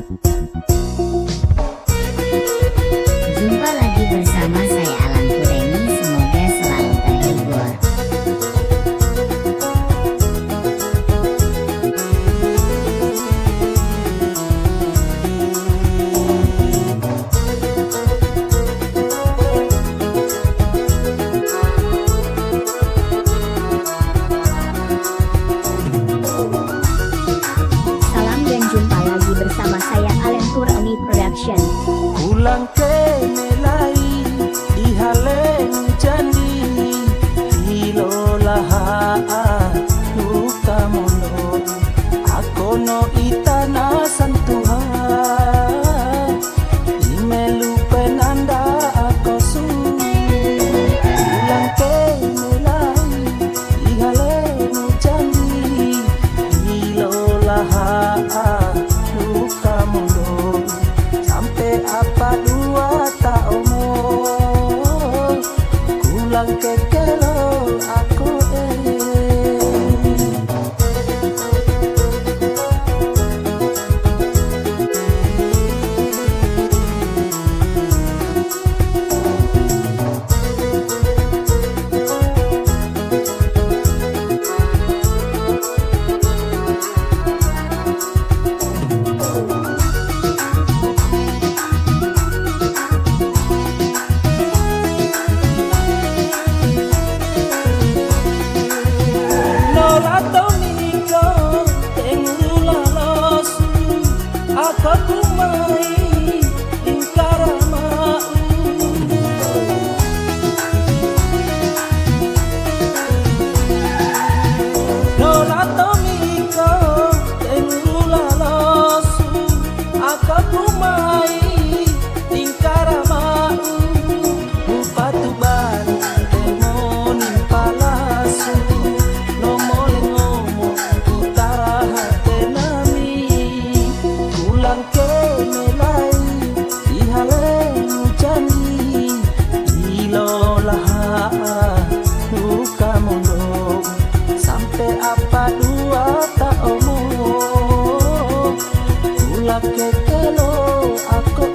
Jumpa lagi bersama saya Alan Kureni, semoga selalu terhibur. Salam dan jumpa lagi bersama saya Alan Kureni Production. Pulang ke Melai di Haleng Jandi Tilolah luka mondo aku no itana santuha imelu penanda aku su pulang ke Melai di Haleng Jandi Tilolah luka mondo sampai apa dua tak omong pulang ke kelo aku aku mai ingkarama Nola tomiko tengula losu aku mai ingkarama upatu baru demonin palasu nomole ngomo utara hate nami pulang ke Melai di Haleng Jandi ilolah luka mondo sampai apa dua tak omong pulang ke kelo aku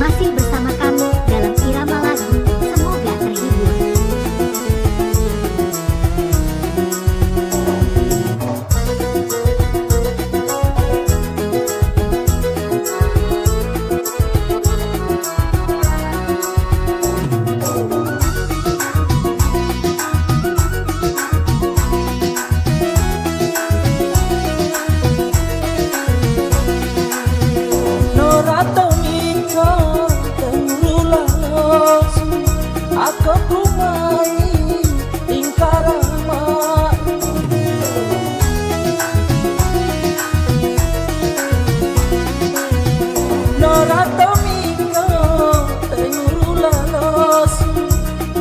Masih bersama kamu dalam irama lagu, semoga terhibur. aku kumai ingkarama Norato miko tengurula losu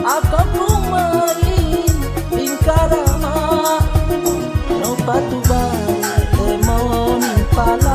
aku kumai ingkarama no patu ba demonin pala